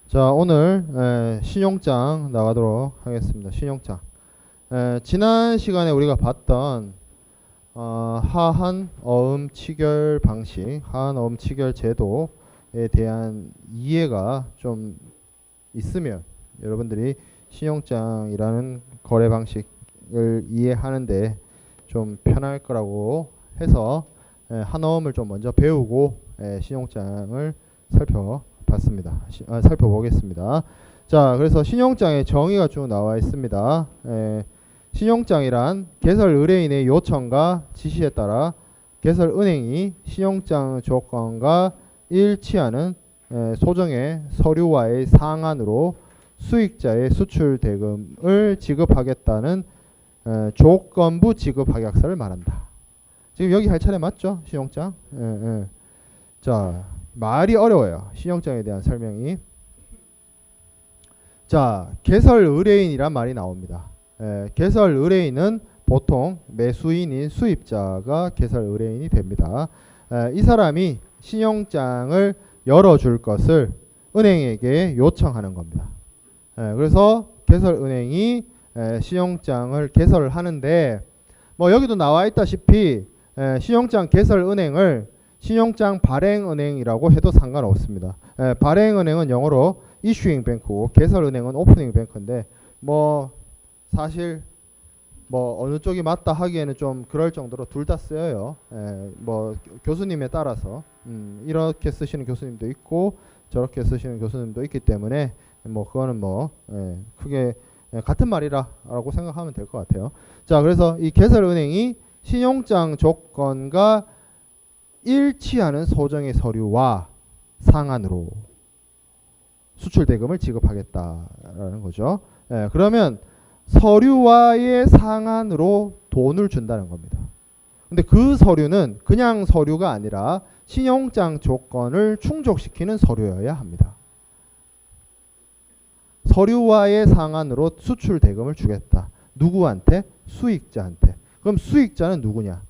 자, 오늘 신용장 나가도록 하겠습니다. 신용장. 지난 시간에 우리가 봤던 하한 어음 치결 방식, 하한 어음 치결 제도에 대한 이해가 좀 있으면 여러분들이 신용장이라는 거래 방식을 이해하는데 좀 편할 거라고 해서 한어음을 좀 먼저 배우고 신용장을 살펴보겠습니다. 자, 그래서 신용장의 정의가 쭉 나와 있습니다. 신용장이란 개설 의뢰인의 요청과 지시에 따라 개설 은행이 신용장 조건과 일치하는 소정의 서류와의 상한으로 수익자의 수출 대금을 지급하겠다는 조건부 지급 확약서를 말한다. 지금 여기 할 차례 맞죠? 신용장. 자, 말이 어려워요. 신용장에 대한 설명이. 자, 개설 의뢰인이란 말이 나옵니다. 개설 의뢰인은 보통 매수인인 수입자가 개설 의뢰인이 됩니다. 이 사람이 신용장을 열어줄 것을 은행에게 요청하는 겁니다. 그래서 개설은행이 신용장을 개설을 하는데, 뭐 여기도 나와 있다시피 신용장 개설은행을 신용장 발행은행이라고 해도 상관없습니다. 발행은행은 영어로 issuing bank고 개설은행은 opening bank인데, 뭐 사실 뭐 어느 쪽이 맞다 하기에는 좀 그럴 정도로 둘 다 쓰여요. 뭐 교수님에 따라서 이렇게 쓰시는 교수님도 있고 저렇게 쓰시는 교수님도 있기 때문에 뭐 그거는 뭐 크게 같은 말이라고 생각하면 될 것 같아요. 자, 그래서 이 개설은행이 신용장 조건과 일치하는 소정의 서류와 상한으로 수출 대금을 지급하겠다라는 거죠. 그러면 서류와의 상한으로 돈을 준다는 겁니다. 근데 그 서류는 그냥 서류가 아니라 신용장 조건을 충족시키는 서류여야 합니다. 서류와의 상한으로 수출 대금을 주겠다. 누구한테? 수익자한테. 그럼 수익자는 누구냐?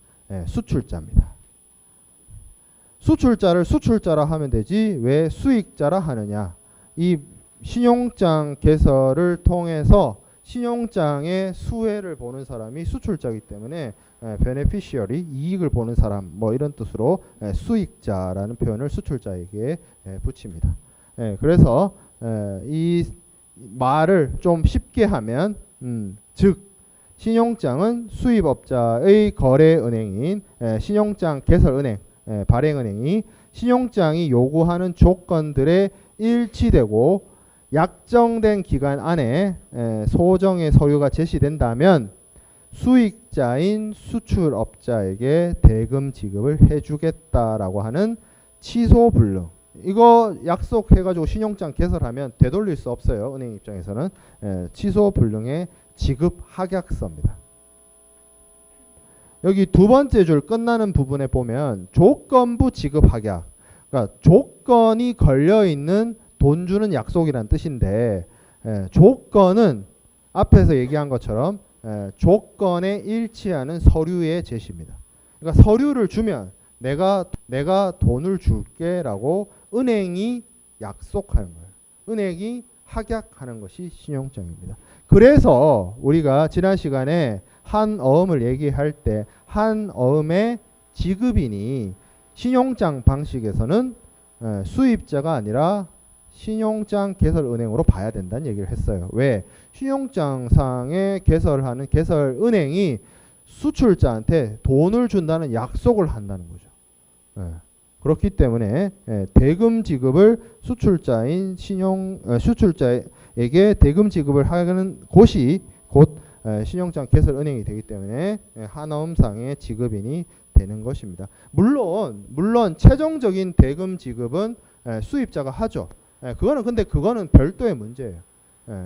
수출자입니다. 수출자를 수출자라 하면 되지 왜 수익자라 하느냐? 이 신용장 개설을 통해서 신용장의 수혜를 보는 사람이 수출자이기 때문에 beneficiary, 이익을 보는 사람, 뭐 이런 뜻으로 수익자라는 표현을 수출자에게 붙입니다. 그래서 이 말을 좀 쉽게 하면 즉 신용장은 수입업자의 거래은행인 신용장 개설은행, 발행은행이 신용장이 요구하는 조건들에 일치되고 약정된 기간 안에 소정의 서류가 제시된다면 수익자인 수출업자에게 대금 지급을 해주겠다라고 하는 취소불능. 이거 약속해가지고 신용장 개설하면 되돌릴 수 없어요. 은행 입장에서는. 취소불능의 지급 확약서입니다. 여기 두 번째 줄 끝나는 부분에 보면 조건부 지급 확약. 그러니까 조건이 걸려있는 돈 주는 약속이란 뜻인데, 조건은 앞에서 얘기한 것처럼 조건에 일치하는 서류의 제시입니다. 그러니까 서류를 주면 내가 돈을 줄게라고 은행이 약속하는 거예요. 은행이 확약하는 것이 신용장입니다. 그래서 우리가 지난 시간에 한 어음을 얘기할 때 한 어음의 지급인이 신용장 방식에서는 수입자가 아니라 신용장 개설은행으로 봐야 된다는 얘기를 했어요. 왜? 신용장상에 개설하는 개설은행이 수출자한테 돈을 준다는 약속을 한다는 거죠. 그렇기 때문에 대금 지급을 수출자인 수출자에게 대금 지급을 하는 곳이 곧 신용장 개설은행이 되기 때문에 한어음상의 지급인이 되는 것입니다. 물론 최종적인 대금 지급은 수입자가 하죠. 그거는 별도의 문제예요.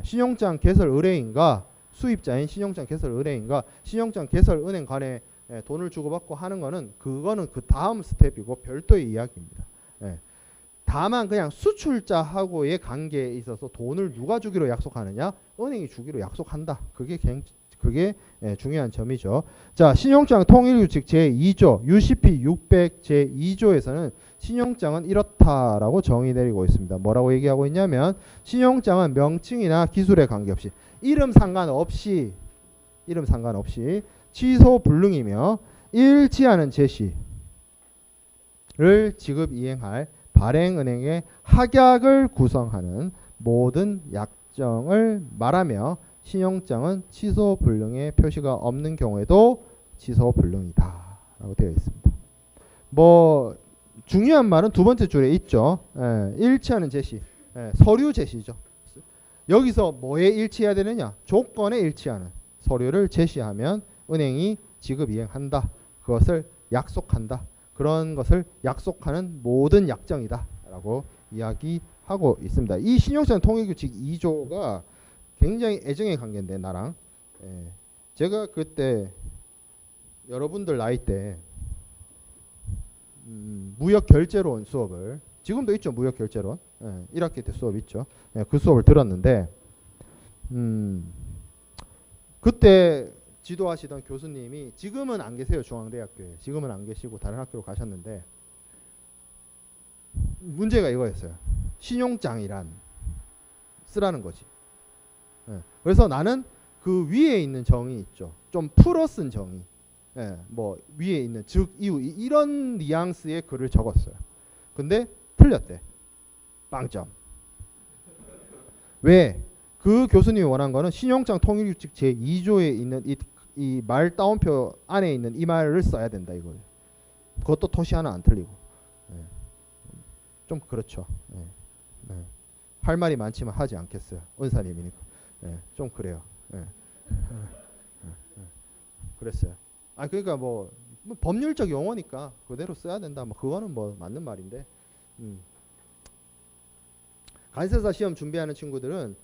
신용장 개설 의뢰인과 수입자인 신용장 개설 의뢰인과 신용장 개설 은행 간에 돈을 주고받고 하는 그거는 그 다음 스텝이고 별도의 이야기입니다. 다만 그냥 수출자하고의 관계에 있어서 돈을 누가 주기로 약속하느냐? 은행이 주기로 약속한다. 그게 그게 중요한 점이죠. 자, 신용장 통일규칙 제2조 UCP 600 제2조에서는 신용장은 이렇다라고 정의 내리고 있습니다. 뭐라고 얘기하고 있냐면 신용장은 명칭이나 기술에 관계없이 이름 상관없이 취소 불능이며 일치하는 제시를 지급 이행할 발행은행의 합약을 구성하는 모든 약정을 말하며 신용장은 취소 불능의 표시가 없는 경우에도 취소 불능이다 라고 되어 있습니다. 뭐 중요한 말은 두 번째 줄에 있죠. 일치하는 제시, 서류 제시죠. 여기서 뭐에 일치해야 되느냐? 조건에 일치하는 서류를 제시하면 은행이 지급 이행한다. 그것을 약속한다. 그런 것을 약속하는 모든 약정이다 라고 이야기하고 있습니다. 이 신용장 통일규칙 2조가 굉장히 애정의 관계인데 나랑 제가 그때 여러분들 나이 때 무역결제론 수업을 지금도 있죠. 무역결제론 1학기 때 수업 있죠. 그 수업을 들었는데 그때 지도하시던 교수님이 지금은 안 계세요. 중앙대학교에. 지금은 안 계시고 다른 학교로 가셨는데 문제가 이거였어요. 신용장이란 쓰라는 거지. 그래서 나는 그 위에 있는 정의 있죠. 좀 풀어 쓴 정의. 뭐 위에 있는 즉 이유 이런 뉘앙스의 글을 적었어요. 근데 틀렸대. 빵점. 왜? 그 교수님이 원한 거는 신용장 통일규칙 제2조에 있는 이 말 따옴표 안에 있는 이 말을 써야 된다 이거예요. 그것도 토시 하나 안 틀리고. 좀 그렇죠. 할 말이 많지만 하지 않겠어요. 은사님이니까. 좀 그래요. 그랬어요. 아 그러니까 뭐 법률적 용어니까 그대로 써야 된다. 뭐 그거는 뭐 맞는 말인데. 간세사 시험 준비하는 친구들은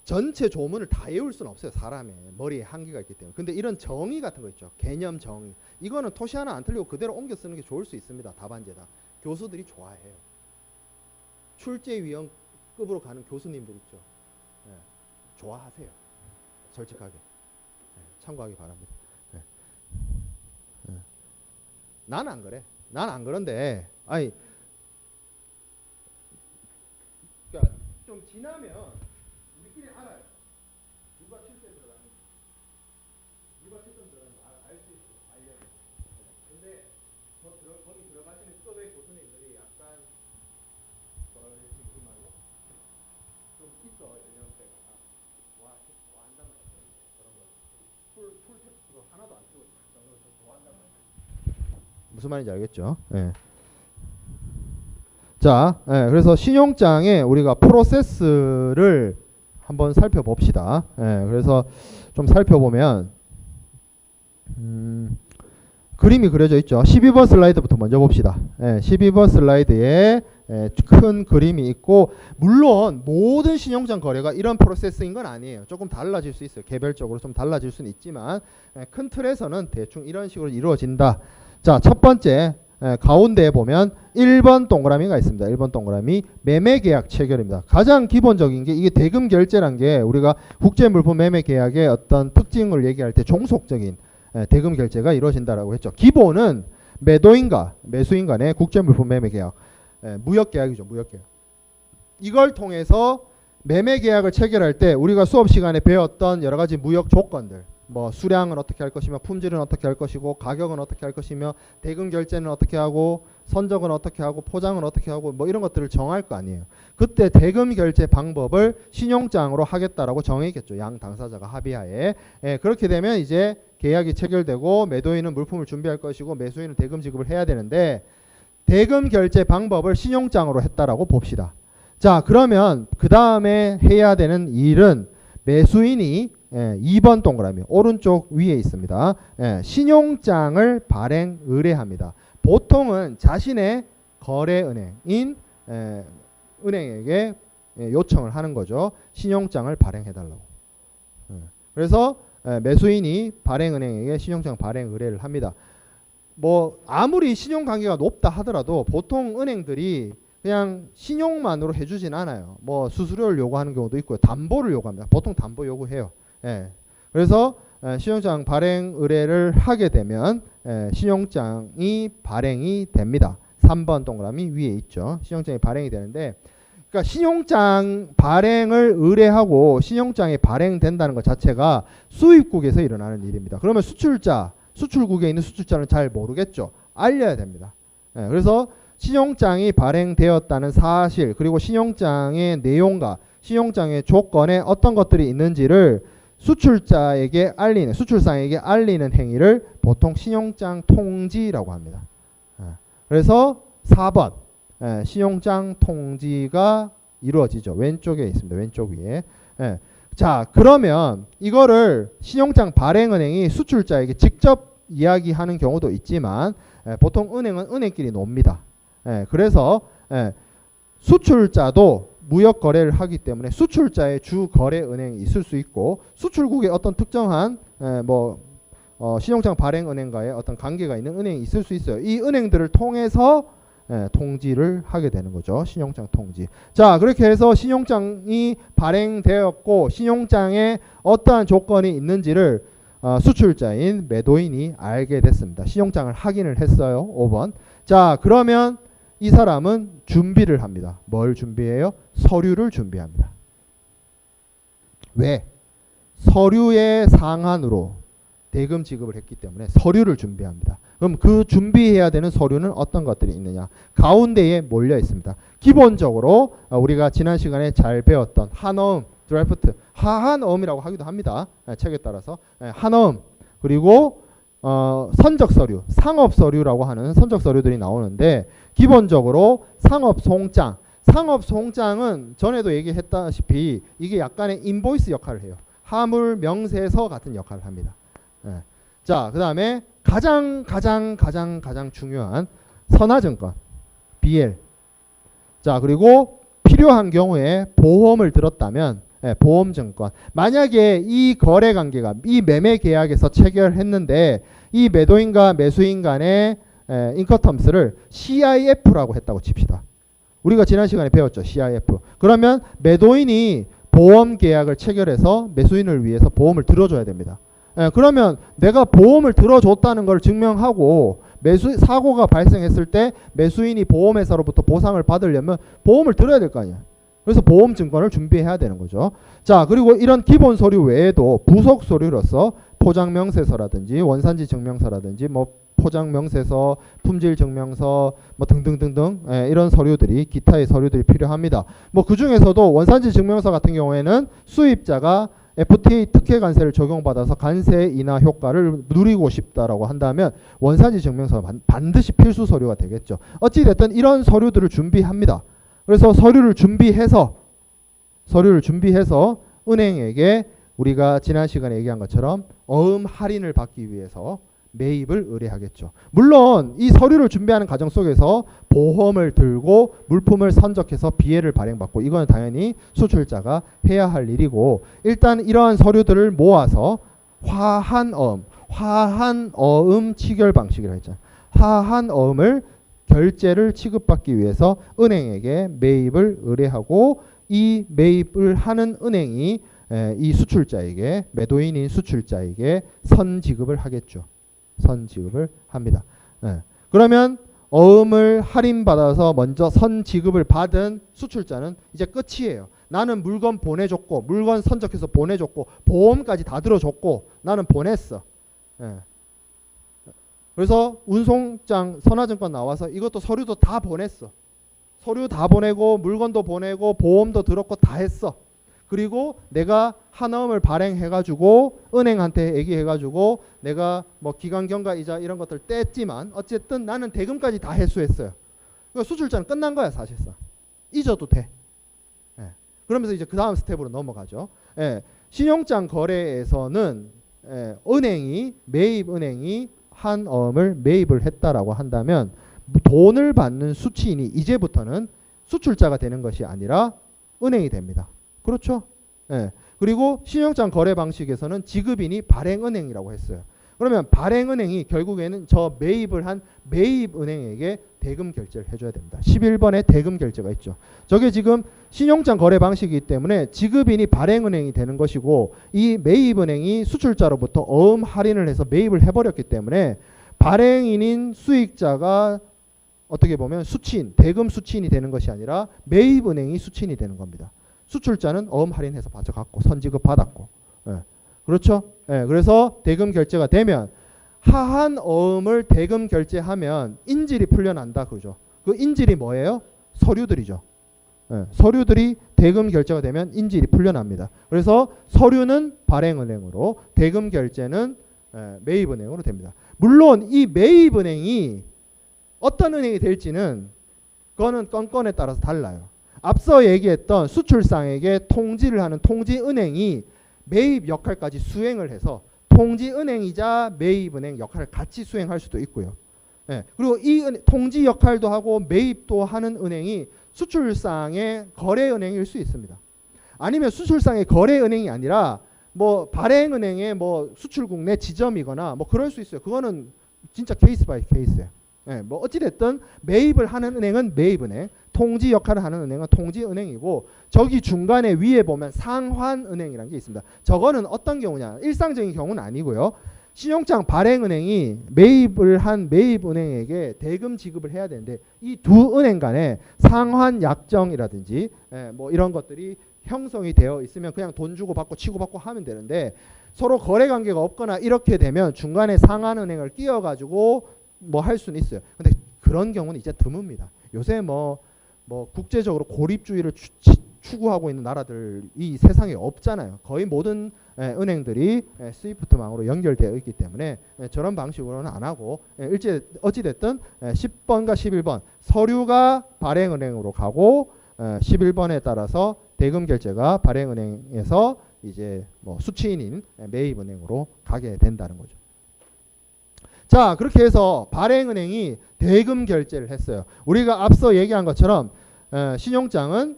전체 조문을 다 외울 수는 없어요. 사람의 머리에 한계가 있기 때문에. 근데 이런 정의 같은 거 있죠. 개념 정의. 이거는 토시 하나 안 틀리고 그대로 옮겨 쓰는 게 좋을 수 있습니다. 답안지에다. 교수들이 좋아해요. 출제위원급으로 가는 교수님들 있죠. 좋아하세요. 솔직하게. 참고하기 바랍니다. 나는 안 그래. 나는 안 그런데 아니 그러니까 좀 지나면 우리끼리 알아요. 누가 실제 들어가는지. 누가 실제 들어가는지 알 수 있어요. 알려요. 근데 거기 들어가시는 수업의 교수님들이 약간 지금 말고 좀 있어 연령대가 와 좋아한단 말이야. 그런 거 풀 텍스트로 하나도 안 쓰고 그런 걸 좋아한단 말이야. 무슨 말인지 알겠죠? 자, 그래서 신용장에 우리가 프로세스를 한번 살펴봅시다. 그래서 좀 살펴보면 그림이 그려져 있죠. 12번 슬라이드부터 먼저 봅시다. 12번 슬라이드에 큰 그림이 있고 물론 모든 신용장 거래가 이런 프로세스인 건 아니에요. 조금 달라질 수 있어요. 개별적으로 좀 달라질 수는 있지만 큰 틀에서는 대충 이런 식으로 이루어진다. 자, 첫 번째 가운데에 보면 1번 동그라미가 있습니다. 1번 동그라미 매매계약 체결입니다. 가장 기본적인 게 이게 대금 결제란 게 우리가 국제물품 매매계약의 어떤 특징을 얘기할 때 종속적인 대금 결제가 이루어진다라고 했죠. 기본은 매도인과 매수인 간의 국제물품 매매계약, 무역계약이죠. 무역계약. 이걸 통해서 매매계약을 체결할 때 우리가 수업 시간에 배웠던 여러 가지 무역 조건들 뭐 수량은 어떻게 할 것이며 품질은 어떻게 할 것이고 가격은 어떻게 할 것이며 대금 결제는 어떻게 하고 선적은 어떻게 하고 포장은 어떻게 하고 뭐 이런 것들을 정할 거 아니에요. 그때 대금 결제 방법을 신용장으로 하겠다라고 정했겠죠. 양 당사자가 합의하에. 그렇게 되면 이제 계약이 체결되고 매도인은 물품을 준비할 것이고 매수인은 대금 지급을 해야 되는데 대금 결제 방법을 신용장으로 했다라고 봅시다. 자, 그러면 그 다음에 해야 되는 일은 매수인이 2번 동그라미 오른쪽 위에 있습니다. 신용장을 발행 의뢰합니다. 보통은 자신의 거래은행인 은행에게 요청을 하는 거죠. 신용장을 발행해달라고. 그래서 매수인이 발행은행에게 신용장 발행 의뢰를 합니다. 뭐 아무리 신용관계가 높다 하더라도 보통 은행들이 그냥 신용만으로 해주진 않아요. 뭐 수수료를 요구하는 경우도 있고요. 담보를 요구합니다. 보통 담보 요구해요. 그래서 신용장 발행 의뢰를 하게 되면 신용장이 발행이 됩니다. 3번 동그라미 위에 있죠. 신용장이 발행이 되는데, 그러니까 신용장 발행을 의뢰하고 신용장이 발행된다는 것 자체가 수입국에서 일어나는 일입니다. 그러면 수출국에 있는 수출자는 잘 모르겠죠. 알려야 됩니다. 그래서 신용장이 발행되었다는 사실, 그리고 신용장의 내용과 신용장의 조건에 어떤 것들이 있는지를 수출자에게 알리는, 수출상에게 알리는 행위를 보통 신용장 통지라고 합니다. 그래서 4번 신용장 통지가 이루어지죠. 왼쪽에 있습니다. 왼쪽 위에. 자, 그러면 이거를 신용장 발행은행이 수출자에게 직접 이야기하는 경우도 있지만 보통 은행은 은행끼리 놉니다. 그래서 수출자도 무역 거래를 하기 때문에 수출자의 주 거래 은행이 있을 수 있고, 수출국의 어떤 특정한 신용장 발행 은행과의 어떤 관계가 있는 은행이 있을 수 있어요. 이 은행들을 통해서 통지를 하게 되는 거죠. 신용장 통지. 자, 그렇게 해서 신용장이 발행되었고 신용장에 어떠한 조건이 있는지를 수출자인 매도인이 알게 됐습니다. 신용장을 확인을 했어요. 5번. 자, 그러면 이 사람은 준비를 합니다. 뭘 준비해요? 서류를 준비합니다. 왜? 서류의 상한으로 대금 지급을 했기 때문에 서류를 준비합니다. 그럼 그 준비해야 되는 서류는 어떤 것들이 있느냐? 가운데에 몰려 있습니다. 기본적으로 우리가 지난 시간에 잘 배웠던 한어음, 드래프트, 하한어음이라고 하기도 합니다. 책에 따라서 한어음, 그리고 선적 서류, 상업 서류라고 하는 선적 서류들이 나오는데, 기본적으로 상업 송장, 상업 송장은 전에도 얘기했다시피 이게 약간의 인보이스 역할을 해요. 하물 명세서 같은 역할을 합니다. 자, 그 다음에 가장 중요한 선화증권, BL. 자, 그리고 필요한 경우에 보험을 들었다면 보험증권. 만약에 이 거래 관계가, 이 매매 계약에서 체결했는데 이 매도인과 매수인 간의 인커텀스를 CIF라고 했다고 칩시다. 우리가 지난 시간에 배웠죠. CIF. 그러면 매도인이 보험 계약을 체결해서 매수인을 위해서 보험을 들어줘야 됩니다. 그러면 내가 보험을 들어줬다는 걸 증명하고 사고가 발생했을 때 매수인이 보험회사로부터 보상을 받으려면 보험을 들어야 될 거 아니야. 그래서 보험증권을 준비해야 되는 거죠. 자, 그리고 이런 기본 서류 외에도 부속 서류로서 포장명세서라든지 원산지 증명서라든지 포장명세서, 품질증명서 등등등등 이런 서류들이, 기타의 서류들이 필요합니다. 그 중에서도 원산지 증명서 같은 경우에는 수입자가 FTA 특혜 관세를 적용받아서 관세 인하 효과를 누리고 싶다라고 한다면 원산지 증명서는 반드시 필수 서류가 되겠죠. 어찌됐든 이런 서류들을 준비합니다. 그래서 서류를 준비해서 은행에게 우리가 지난 시간에 얘기한 것처럼 어음 할인을 받기 위해서 매입을 의뢰하겠죠. 물론 이 서류를 준비하는 과정 속에서 보험을 들고 물품을 선적해서 비해를 발행받고, 이거는 당연히 수출자가 해야 할 일이고, 일단 이러한 서류들을 모아서 화한어음 취결 방식이라고 했잖아요. 화한어음을 결제를 취급받기 위해서 은행에게 매입을 의뢰하고, 이 매입을 하는 은행이 이 수출자에게, 매도인인 수출자에게 선지급을 하겠죠. 선지급을 합니다. 그러면 어음을 할인받아서 먼저 선지급을 받은 수출자는 이제 끝이에요. 나는 물건 보내줬고, 물건 선적해서 보내줬고, 보험까지 다 들어줬고, 나는 보냈어. 그래서 운송장, 선화증권 나와서 이것도 서류도 다 보냈어. 서류 다 보내고, 물건도 보내고, 보험도 들었고, 다 했어. 그리고 내가 한어음을 발행해가지고 은행한테 얘기해가지고 내가 기간 경과 이자 이런 것들 뗐지만 어쨌든 나는 대금까지 다 회수했어요. 그러니까 수출자는 끝난 거야 사실상. 잊어도 돼. 그러면서 이제 그 다음 스텝으로 넘어가죠. 신용장 거래에서는 매입은행이 한어음을 매입을 했다라고 한다면 돈을 받는 수취인이 이제부터는 수출자가 되는 것이 아니라 은행이 됩니다. 그렇죠? 그리고 신용장 거래 방식에서는 지급인이 발행은행이라고 했어요. 그러면 발행은행이 결국에는 저 매입을 한 매입은행에게 대금 결제를 해줘야 됩니다. 11번에 대금 결제가 있죠. 저게 지금 신용장 거래 방식이기 때문에 지급인이 발행은행이 되는 것이고 이 매입은행이 수출자로부터 어음 할인을 해서 매입을 해버렸기 때문에 발행인인 수익자가 어떻게 보면 수취인, 대금 수취인이 되는 것이 아니라 매입은행이 수취인이 되는 겁니다. 수출자는 어음 할인해서 가져갔고 선지급 받았고. 예. 그렇죠? 예. 그래서 대금 결제가 되면 하한 어음을 대금 결제하면 인질이 풀려난다. 그죠? 그 인질이 뭐예요? 서류들이죠. 예. 서류들이 대금 결제가 되면 인질이 풀려납니다. 그래서 서류는 발행은행으로 대금 결제는 매입은행으로 됩니다. 물론 이 매입은행이 어떤 은행이 될지는 그거는 건건에 따라서 달라요. 앞서 얘기했던 수출상에게 통지를 하는 통지은행이 매입 역할까지 수행을 해서 통지은행이자 매입은행 역할을 같이 수행할 수도 있고요. 예, 그리고 이 통지 역할도 하고 매입도 하는 은행이 수출상의 거래은행일 수 있습니다. 아니면 수출상의 거래은행이 아니라 뭐 발행은행의 뭐 수출국 내 지점이거나 뭐 그럴 수 있어요. 그거는 진짜 케이스 바이 케이스예요. 예, 뭐 어찌됐든 매입을 하는 은행은 매입은행, 통지 역할을 하는 은행은 통지은행이고 저기 중간에 위에 보면 상환은행이라는 게 있습니다. 저거는 어떤 경우냐? 일상적인 경우는 아니고요. 신용장 발행은행이 매입을 한 매입은행에게 대금 지급을 해야 되는데 이 두 은행 간에 상환 약정이라든지 뭐 이런 것들이 형성이 되어 있으면 그냥 돈 주고 받고 치고 받고 하면 되는데 서로 거래 관계가 없거나 이렇게 되면 중간에 상환은행을 끼워가지고 뭐 할 수는 있어요. 근데 그런 경우는 이제 드뭅니다. 요새 뭐 국제적으로 고립주의를 추구하고 있는 나라들이 세상에 없잖아요. 거의 모든 은행들이 스위프트망으로 연결되어 있기 때문에 저런 방식으로는 안 하고 어찌됐든 10번과 11번 서류가 발행은행으로 가고 11번에 따라서 대금 결제가 발행은행에서 이제 뭐 수취인인 매입은행으로 가게 된다는 거죠. 자, 그렇게 해서 발행은행이 대금 결제를 했어요. 우리가 앞서 얘기한 것처럼 신용장은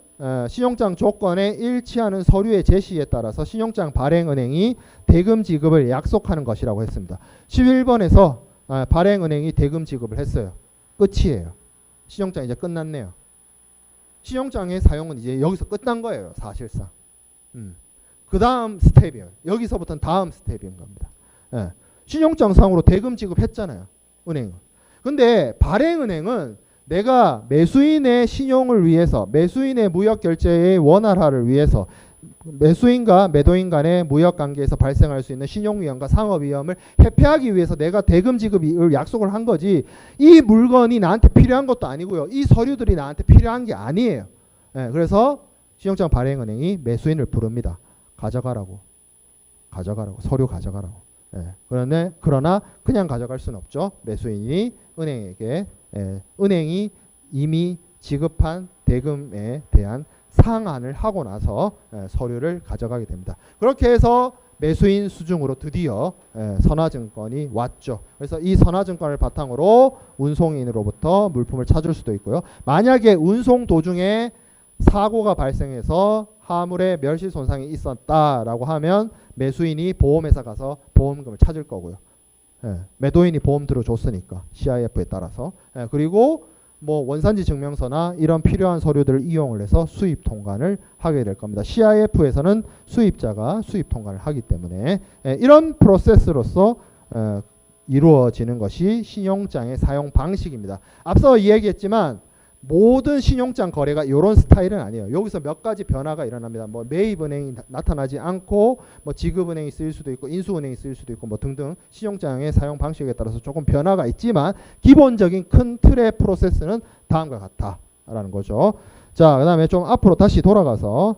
신용장 조건에 일치하는 서류의 제시에 따라서 신용장 발행은행이 대금 지급을 약속하는 것이라고 했습니다. 11번에서 발행은행이 대금 지급을 했어요. 끝이에요. 신용장 이제 끝났네요. 신용장의 사용은 이제 여기서 끝난 거예요. 사실상. 그 다음 스텝이에요. 여기서부터는 다음 스텝인 겁니다. 예. 신용장상으로 대금 지급했잖아요. 은행은. 근데 발행은행은 내가 매수인의 신용을 위해서 매수인의 무역 결제의 원활화를 위해서 매수인과 매도인 간의 무역 관계에서 발생할 수 있는 신용 위험과 상업 위험을 회피하기 위해서 내가 대금 지급을 약속을 한 거지 이 물건이 나한테 필요한 것도 아니고요. 이 서류들이 나한테 필요한 게 아니에요. 예, 그래서 신용장 발행은행이 매수인을 부릅니다. 가져가라고. 서류 가져가라고. 예, 그러나 그냥 가져갈 수는 없죠. 매수인이 은행에게 은행이 이미 지급한 대금에 대한 상환을 하고 나서 서류를 가져가게 됩니다. 그렇게 해서 매수인 수중으로 드디어 선화증권이 왔죠. 그래서 이 선화증권을 바탕으로 운송인으로부터 물품을 찾을 수도 있고요. 만약에 운송 도중에 사고가 발생해서 화물에 멸실 손상이 있었다라고 하면 매수인이 보험회사 가서 보험금을 찾을 거고요. 매도인이 보험 들어줬으니까 CIF에 따라서. 그리고 뭐 원산지 증명서나 이런 필요한 서류들을 이용을 해서 수입 통관을 하게 될 겁니다. CIF에서는 수입자가 수입 통관을 하기 때문에 이런 프로세스로서 이루어지는 것이 신용장의 사용 방식입니다. 앞서 얘기했지만 모든 신용장 거래가 이런 스타일은 아니에요. 여기서 몇 가지 변화가 일어납니다. 뭐 매입은행이 나타나지 않고 뭐 지급은행이 쓰일 수도 있고 인수은행이 쓰일 수도 있고 뭐 등등 신용장의 사용 방식에 따라서 조금 변화가 있지만 기본적인 큰 틀의 프로세스는 다음과 같다라는 거죠. 자, 그다음에 좀 앞으로 다시 돌아가서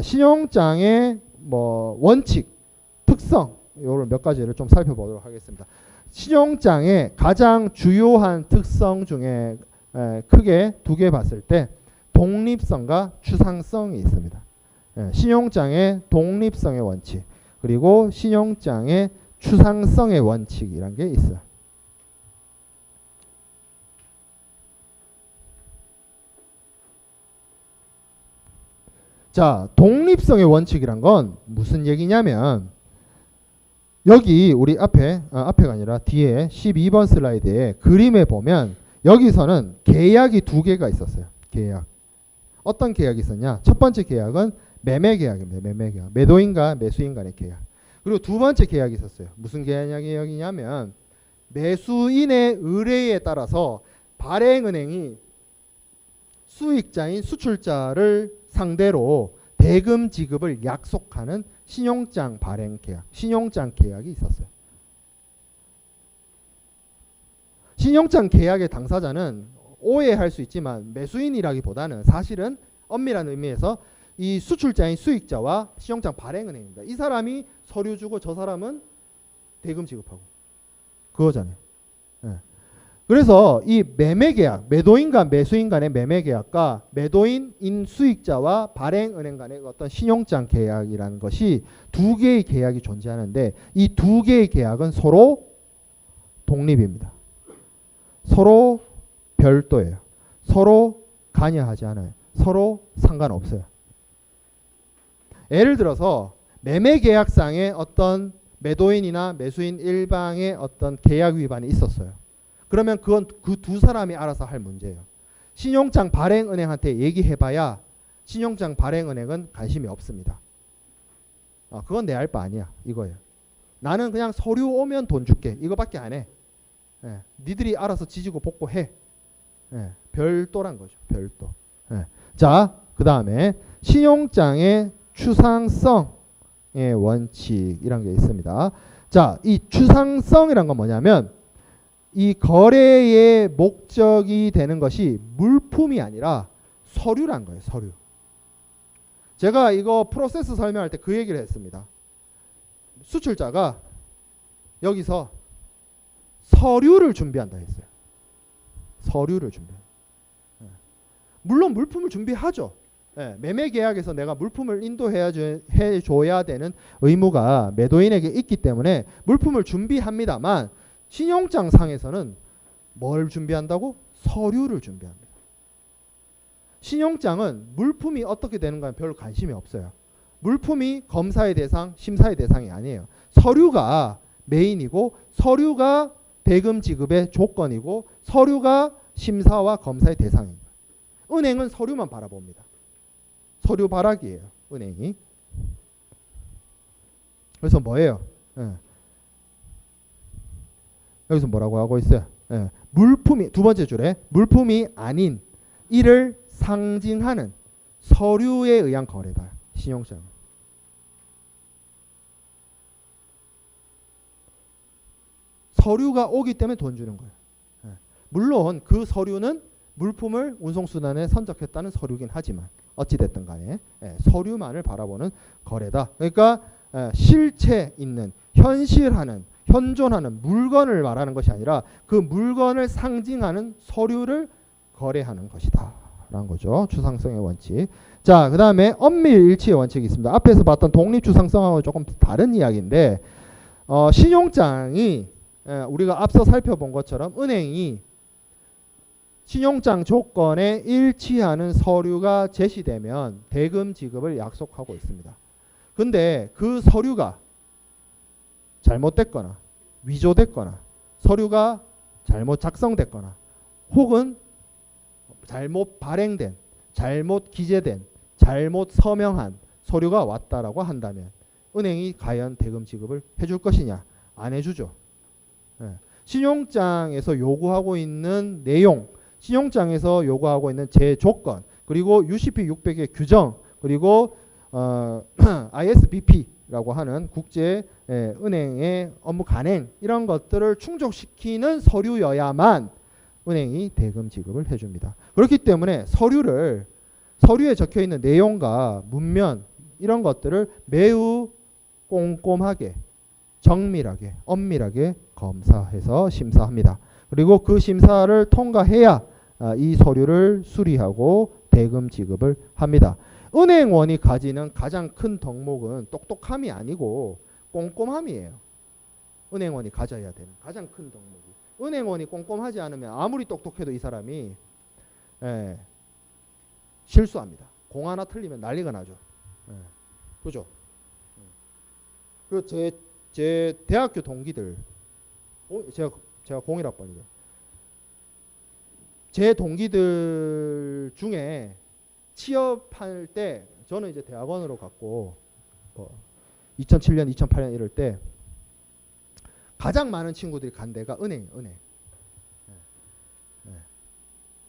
신용장의 뭐 원칙, 특성 요런 몇 가지를 좀 살펴보도록 하겠습니다. 신용장의 가장 주요한 특성 중에 크게 두 개 봤을 때 독립성과 추상성이 있습니다. 신용장의 독립성의 원칙 그리고 신용장의 추상성의 원칙이란 게 있어요. 자, 독립성의 원칙이란 건 무슨 얘기냐면 여기 우리 앞에가 아니라 뒤에 12번 슬라이드에 그림에 보면 여기서는 계약이 두 개가 있었어요. 계약. 어떤 계약이 있었냐? 첫 번째 계약은 매매 계약입니다. 매매 계약. 매도인과 매수인 간의 계약. 그리고 두 번째 계약이 있었어요. 무슨 계약이냐면 매수인의 의뢰에 따라서 발행은행이 수익자인 수출자를 상대로 대금 지급을 약속하는 신용장 발행 계약, 신용장 계약이 있었어요. 신용장 계약의 당사자는 오해할 수 있지만 매수인이라기보다는 사실은 엄밀한 의미에서 이 수출자인 수익자와 신용장 발행은행입니다. 이 사람이 서류 주고 저 사람은 대금 지급하고 그거잖아요. 네. 그래서 이 매매 계약, 매도인과 매수인 간의 매매 계약과 매도인인 수익자와 발행은행 간의 어떤 신용장 계약이라는 것이 두 개의 계약이 존재하는데 이 두 개의 계약은 서로 독립입니다. 서로 별도예요. 서로 관여하지 않아요. 서로 상관없어요. 예를 들어서 매매 계약상에 어떤 매도인이나 매수인 일방의 어떤 계약 위반이 있었어요. 그러면 그건 그 두 사람이 알아서 할 문제예요. 신용장 발행은행한테 얘기해봐야 신용장 발행은행은 관심이 없습니다. 그건 내 알 바 아니야. 이거예요. 나는 그냥 서류 오면 돈 줄게. 이거밖에 안 해. 니들이 알아서 지지고 볶고 해. 별도란 거죠. 별도. 자, 그 다음에 신용장의 추상성의 원칙이란 게 있습니다. 자, 이 추상성이란 건 뭐냐면 이 거래의 목적이 되는 것이 물품이 아니라 서류란 거예요. 서류. 제가 이거 프로세스 설명할 때 그 얘기를 했습니다. 수출자가 여기서 서류를 준비한다 했어요. 서류를 준비. 물론 물품을 준비하죠. 매매 계약에서 내가 물품을 인도해줘야 되는 의무가 매도인에게 있기 때문에 물품을 준비합니다만 신용장 상에서는 뭘 준비한다고? 서류를 준비합니다. 신용장은 물품이 어떻게 되는가는 별 관심이 없어요. 물품이 검사의 대상, 심사의 대상이 아니에요. 서류가 메인이고 서류가 대금 지급의 조건이고 서류가 심사와 검사의 대상입니다. 은행은 서류만 바라봅니다. 서류 바라기예요. 은행이. 그래서 뭐예요? 여기서 뭐라고 하고 있어요? 물품이 두 번째 줄에 물품이 아닌 이를 상징하는 서류에 의한 거래다. 신용장. 서류가 오기 때문에 돈 주는 거예요. 물론 그 서류는 물품을 운송수단에 선적했다는 서류긴 하지만 어찌됐든 간에 서류만을 바라보는 거래다. 그러니까 실체 있는 현실하는 현존하는 물건을 말하는 것이 아니라 그 물건을 상징하는 서류를 거래하는 것이다 라는 거죠. 추상성의 원칙. 자, 그 다음에 엄밀일치의 원칙이 있습니다. 앞에서 봤던 독립추상성하고 조금 다른 이야기인데 신용장이 우리가 앞서 살펴본 것처럼 은행이 신용장 조건에 일치하는 서류가 제시되면 대금 지급을 약속하고 있습니다. 근데 그 서류가 잘못됐거나 위조됐거나 서류가 잘못 작성됐거나 혹은 잘못 발행된, 잘못 기재된, 잘못 서명한 서류가 왔다라고 한다면 은행이 과연 대금 지급을 해줄 것이냐? 안 해주죠. 신용장에서 요구하고 있는 내용, 신용장에서 요구하고 있는 제조건, 그리고 UCP 600의 규정, 그리고 ISBP라고 하는 국제 은행의 업무 간행 이런 것들을 충족시키는 서류여야만 은행이 대금 지급을 해줍니다. 그렇기 때문에 서류에 적혀있는 내용과 문면 이런 것들을 매우 꼼꼼하게 정밀하게 엄밀하게 검사해서 심사합니다. 그리고 그 심사를 통과해야 이 서류를 수리하고 대금 지급을 합니다. 은행원이 가지는 가장 큰 덕목은 똑똑함이 아니고 꼼꼼함이에요. 은행원이 가져야 되는 가장 큰 덕목이. 은행원이 꼼꼼하지 않으면 아무리 똑똑해도 이 사람이 실수합니다. 공 하나 틀리면 난리가 나죠. 그죠? 그 제 대학교 동기들, 제가 01학번이죠. 제 동기들 중에 취업할 때 저는 이제 대학원으로 갔고 2007년, 2008년 이럴 때 가장 많은 친구들이 간 데가 은행.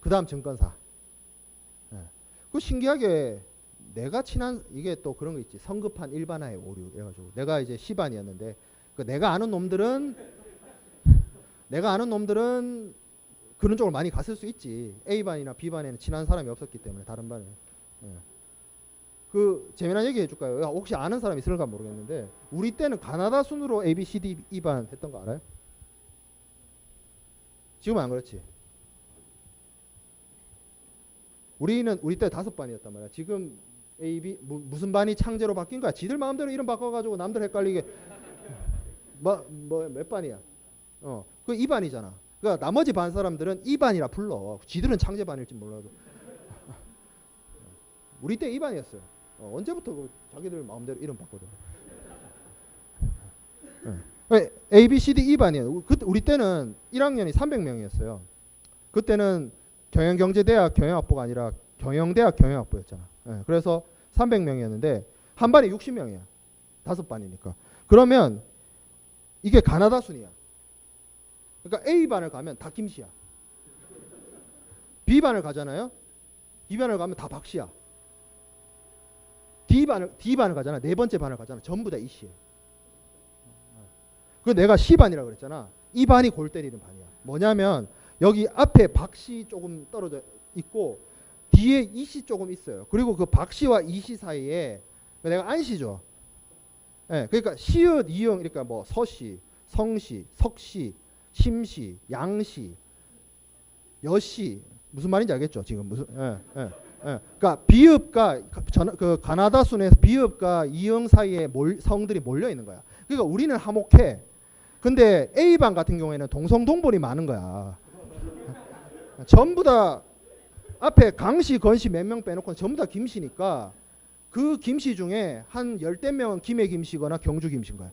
그 다음 증권사. 그 신기하게 내가 친한 이게 또 그런 거 있지. 성급한 일반화의 오류 해가지고 내가 이제 C반이었는데 내가 아는 놈들은 그런 쪽으로 많이 갔을 수 있지. A반이나 B반에는 친한 사람이 없었기 때문에 다른 반에. 그 재미난 얘기 해줄까요? 혹시 아는 사람 있을까 모르겠는데 우리 때는 가나다 순으로 A, B, C, D, E반 했던 거 알아요? 지금은 안 그렇지. 우리 때 5반이었단 말이야. 지금 A, B 무슨 반이 창제로 바뀐 거야? 지들 마음대로 이름 바꿔가지고 남들 헷갈리게. 몇 반이야? 그 2반이잖아. 그러니까 나머지 반 사람들은 2반이라 불러. 지들은 창제반일지 몰라도. 우리 때 2반이었어요. 언제부터 자기들 마음대로 이름 바꿔줘. A, B, C, D 2반이에요. 우리 때는 1학년이 300명이었어요. 그때는 경영경제대학 경영학부가 아니라 경영대학 경영학부였잖아. 그래서 300명이었는데 한 반에 60명이야. 5반이니까. 그러면 이게 가나다 순이야. 그러니까 A반을 가면 다 김씨야. B반을 가잖아요. B반을 가면 다 박씨야. D반을 가잖아. 네 번째 반을 가잖아. 전부 다 이씨야. 그 내가 C반이라고 그랬잖아. 이 반이 골 때리는 반이야. 뭐냐면 여기 앞에 박씨 조금 떨어져 있고 뒤에 이씨 조금 있어요. 그리고 그 박씨와 이씨 사이에 내가 안씨죠. 그러니까 시읒, 이응, 그러니까 뭐 서씨, 성씨, 석씨, 심씨, 양씨, 여씨 무슨 말인지 알겠죠? 지금 무슨 그러니까 비읍과 그 가나다 순에서 비읍과 이응 사이에 성들이 몰려 있는 거야. 그러니까 우리는 화목해. 근데 A반 같은 경우에는 동성동본이 많은 거야. 전부 다 앞에 강씨, 건씨 몇 명 빼놓고 전부 다 김씨니까 그 김씨 중에 한 10대명은 김해 김씨거나 경주 김씨인 거야.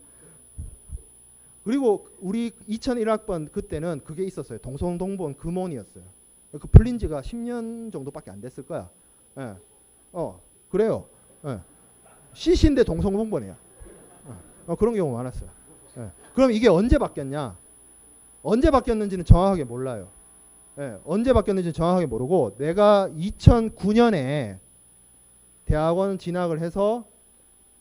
그리고 우리 2001학번 그때는 그게 있었어요. 동성동본 금혼이었어요. 그 풀린 지가 10년 정도밖에 안 됐을 거야. 그래요. CC인데 동성동본이야. 그런 경우 많았어요. 그럼 이게 언제 바뀌었냐? 언제 바뀌었는지는 정확하게 몰라요. 언제 바뀌었는지 정확하게 모르고 내가 2009년에 대학원 진학을 해서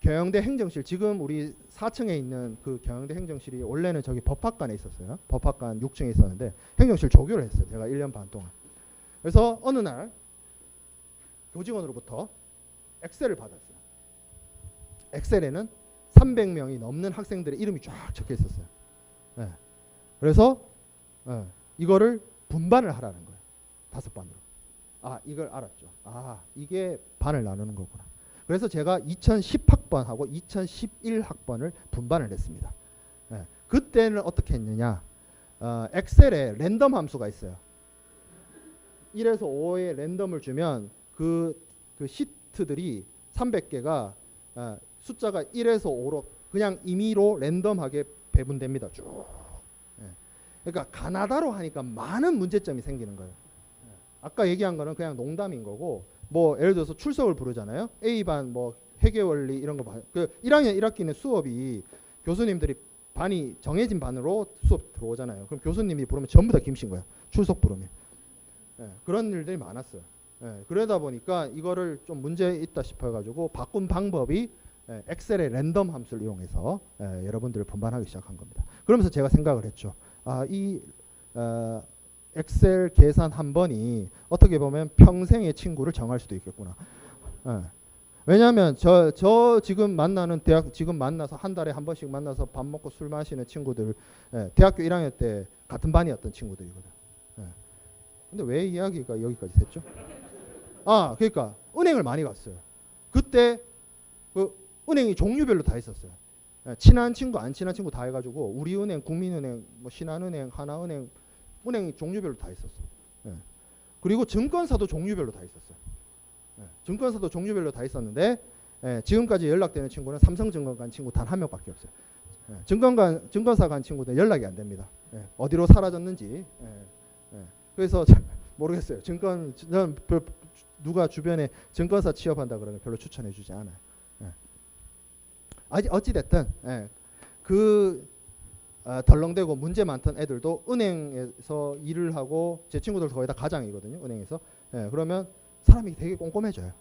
경영대 행정실, 지금 우리 4층에 있는 그 경영대 행정실이 원래는 저기 법학관에 있었어요. 법학관 6층에 있었는데 행정실 조교를 했어요. 제가 1년 반 동안. 그래서 어느 날 교직원으로부터 엑셀을 받았어요. 엑셀에는 300명이 넘는 학생들의 이름이 쫙 적혀 있었어요. 그래서 이거를 분반을 하라는 거예요. 5반으로. 이걸 알았죠. 이게 반을 나누는 거구나. 그래서 제가 2010학번하고 2011학번을 분반을 했습니다. 그때는 어떻게 했느냐. 엑셀에 랜덤 함수가 있어요. 1에서 5의 랜덤을 주면 그 시트들이 300개가 숫자가 1에서 5로 그냥 임의로 랜덤하게 배분됩니다. 쭉. 그러니까 가나다로 하니까 많은 문제점이 생기는 거예요. 아까 얘기한 거는 그냥 농담인 거고, 뭐 예를 들어서 출석을 부르잖아요. A반 뭐 회계원리 이런 거 봐요. 그 1학년 1학기는 수업이 교수님들이 반이 정해진 반으로 수업 들어오잖아요. 그럼 교수님이 부르면 전부 다 김신 거예요. 출석 부르면. 그런 일들이 많았어요. 그러다 보니까 이거를 좀 문제 있다 싶어가지고 바꾼 방법이 엑셀의 랜덤 함수를 이용해서 여러분들을 분반하기 시작한 겁니다. 그러면서 제가 생각을 했죠. 이 엑셀 계산 한 번이 어떻게 보면 평생의 친구를 정할 수도 있겠구나. 왜냐하면 저 지금 만나는 지금 만나서 한 달에 한 번씩 만나서 밥 먹고 술 마시는 친구들, 대학교 1학년 때 같은 반이었던 친구들이거든. 근데 왜 이야기가 여기까지 됐죠? 그러니까 은행을 많이 갔어요. 그때 그 은행이 종류별로 다 있었어요. 친한 친구, 안 친한 친구 다 해가지고 우리은행, 국민은행, 뭐 신한은행, 하나은행, 은행이 종류별로 다 있었어요. 그리고 증권사도 종류별로 다 있었어요. 증권사도 종류별로 다 있었는데 지금까지 연락되는 친구는 삼성증권 간 친구 단 한 명밖에 없어요. 증권사 간 친구들 연락이 안 됩니다. 어디로 사라졌는지. 그래서 모르겠어요. 누가 주변에 증권사 취업한다 그러면 별로 추천해주지 않아요. 어찌 됐든 덜렁대고 문제 많던 애들도 은행에서 일을 하고 제 친구들도 거의 다 가장이거든요. 은행에서. 그러면 사람이 되게 꼼꼼해져요.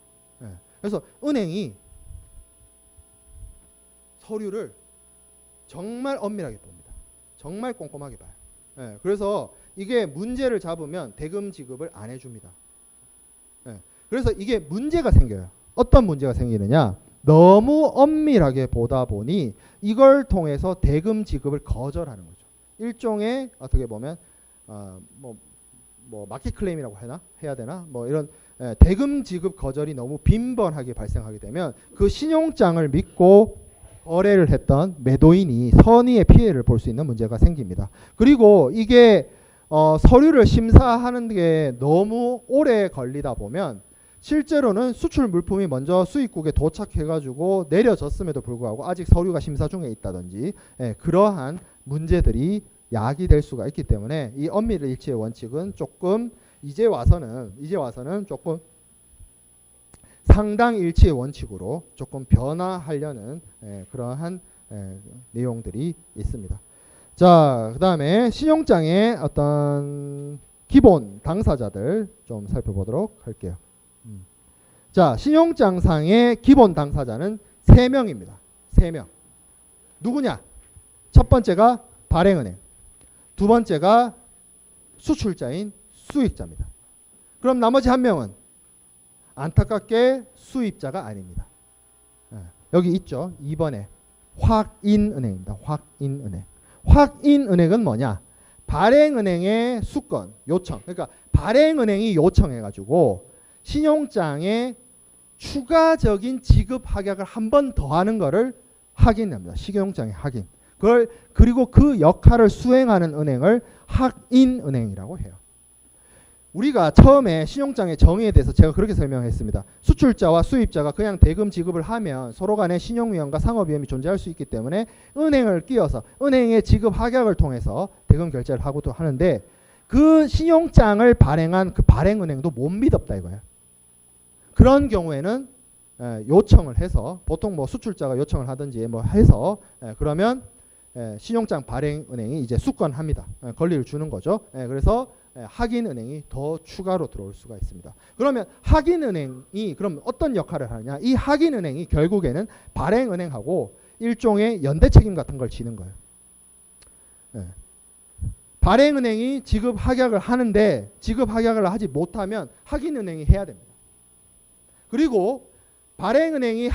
그래서 은행이 서류를 정말 엄밀하게 봅니다. 정말 꼼꼼하게 봐요. 그래서 이게 문제를 잡으면 대금 지급을 안 해줍니다. 그래서 이게 문제가 생겨요. 어떤 문제가 생기느냐? 너무 엄밀하게 보다 보니 이걸 통해서 대금 지급을 거절하는 거죠. 일종의 어떻게 보면 뭐 마켓 클레임이라고 해야 되나? 뭐 이런 대금 지급 거절이 너무 빈번하게 발생하게 되면 그 신용장을 믿고 거래를 했던 매도인이 선의의 피해를 볼 수 있는 문제가 생깁니다. 그리고 이게 서류를 심사하는 게 너무 오래 걸리다 보면 실제로는 수출 물품이 먼저 수입국에 도착해가지고 내려졌음에도 불구하고 아직 서류가 심사 중에 있다든지 그러한 문제들이 야기될 수가 있기 때문에 이 엄밀일치의 원칙은 조금 이제 와서는 조금 상당일치의 원칙으로 조금 변화하려는 그러한 내용들이 있습니다. 자, 그 다음에 신용장의 어떤 기본 당사자들 좀 살펴보도록 할게요. 자, 신용장상의 기본 당사자는 3명입니다. 3명. 누구냐? 첫 번째가 발행은행, 두 번째가 수출자인 수익자입니다. 그럼 나머지 한 명은 안타깝게 수입자가 아닙니다. 여기 있죠. 2번에 확인은행입니다. 확인은행. 확인은행은 뭐냐? 발행은행의 수건, 요청. 그러니까 발행은행이 요청해가지고 신용장에 추가적인 지급 확약을 한 번 더 하는 거를 확인합니다. 신용장의 확인. 그리고 그 역할을 수행하는 은행을 확인은행이라고 해요. 우리가 처음에 신용장의 정의에 대해서 제가 그렇게 설명했습니다. 수출자와 수입자가 그냥 대금 지급을 하면 서로 간에 신용위험과 상업위험이 존재할 수 있기 때문에 은행을 끼워서 은행의 지급 확약을 통해서 대금 결제를 하고도 하는데 그 신용장을 발행한 그 발행은행도 못 믿었다 이거예요. 그런 경우에는 요청을 해서 보통 뭐 수출자가 요청을 하든지 뭐 해서 그러면 신용장 발행은행이 이제 수권합니다. 권리를 주는 거죠. 그래서 확인은행이 더 추가로 들어올 수가 있습니다. 그러면 확인은행이 그럼 어떤 역할을 하느냐? 이 확인은행이 결국에는 발행은행하고 일종의 연대 책임 같은 걸 지는 거예요. 발행은행이 지급 확약을 하는데 지급 확약을 하지 못하면 확인은행이 해야 됩니다. 그리고 발행은행이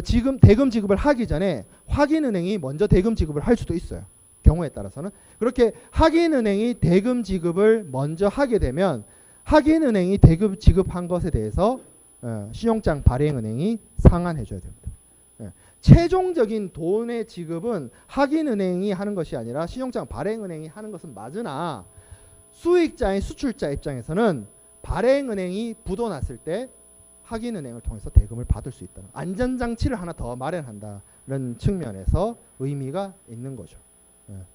지금 대금 지급을 하기 전에 확인은행이 먼저 대금 지급을 할 수도 있어요. 경우에 따라서는. 그렇게 확인은행이 대금 지급을 먼저 하게 되면 확인은행이 대금 지급한 것에 대해서 신용장 발행은행이 상환해 줘야 됩니다. 최종적인 돈의 지급은 확인은행이 하는 것이 아니라 신용장 발행은행이 하는 것은 맞으나 수익자인 수출자 입장에서는 발행은행이 부도 났을 때 확인은행을 통해서 대금을 받을 수 있다는 안전장치를 하나 더 마련한다는 측면에서 의미가 있는 거죠.